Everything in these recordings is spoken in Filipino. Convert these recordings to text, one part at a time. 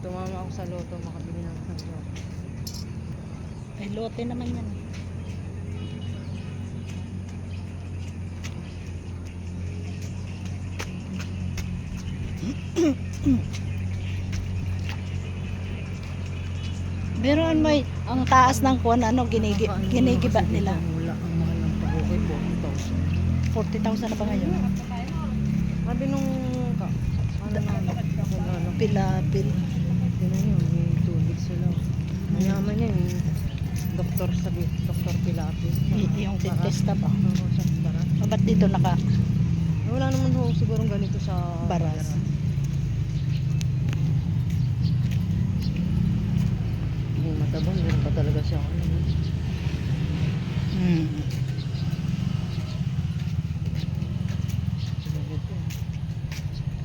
Tumama ako sa loto, makabili ng isang loto. Ay, lote naman yan. Meron may ang taas ng kuwan ano ginigiba nila. Wala ang mahal ng pag-ukay, 40,000 na ba ngayon? Sabi nung Pilapil. Ganun yun, may tubig sila. Mayaman yan, doktor sabi, doktor Pilapil. Yung dentista ba? Oo, sa Baras. Ba't dito naka Wala naman ho siguro ganito sa Baras? Hindi matabang, meron pa talaga siya.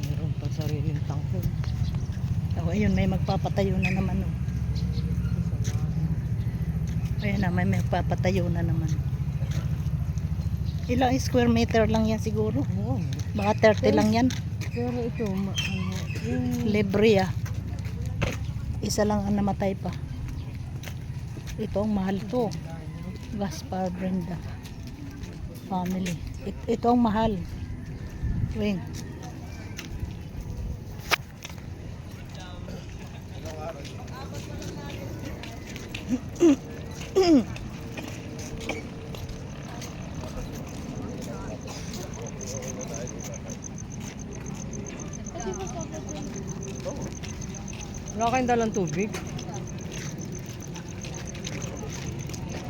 Meron pa sariling tangko. Oh, ayun, may magpapatayo na naman. Oh. Ayan na, may magpapatayo na naman. Ilang square meter lang yan siguro? Oo. Baka 30 lang yan. Pero ito, yung Libre ah. Isa lang ang namatay pa. Ito ang mahal to. Gaspar Brenda family. Ito ang mahal. Wing. wala kayong dalang tubig?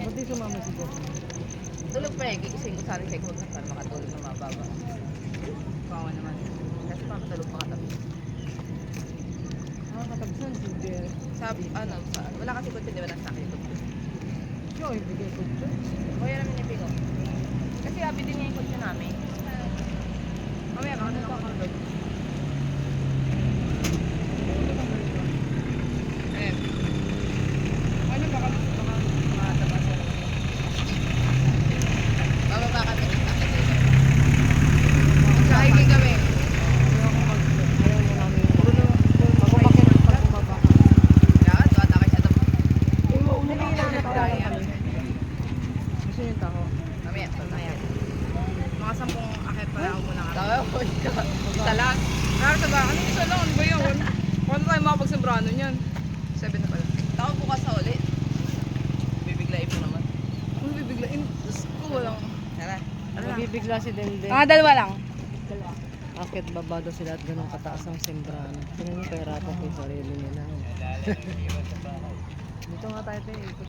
Ba't di sumama si Jeff? Tulog pa eh, gigising ko sa rin sa ikot para makatulog na mababa. Kawa naman. Kasi makatulog pa katabi. Nakakatagsan si Jeff. Sabi, wala kasi kotse, di ba nasa akin yung kotse? Yo, ibigay ko siya. Kaya namin yung bigo. Kasi sabi din niya yung kotse namin. Mamaya ka na ako tulog. Eh. Ano baka matabas na naman. Bababa kami ng sakit dito. Sahigin kami. Ayaw mo namin. Pag-umakit at pag-bumaba. Lahat, tuwata kayo sa tapos. Gusto yung tao. Mamaya. Mga 10 akit pa ako muna kami. Tapos ka. Isa lang. Sa ba? Ano isa lang? Ano ba yun? Paano tayo makapagsembrano niyan? 7 na pala. Tawag bukas sa ulit. Bibiglain mo naman. Ano bibiglain? Diyos ko, walang... Tara. Mabibigla si Dende. Dalawa lang. Akit baba daw sila at ganun kataas ang sembrano. Tingnan nyo kay Rafa ko yung sarili nila. Dito nga tayo tayo.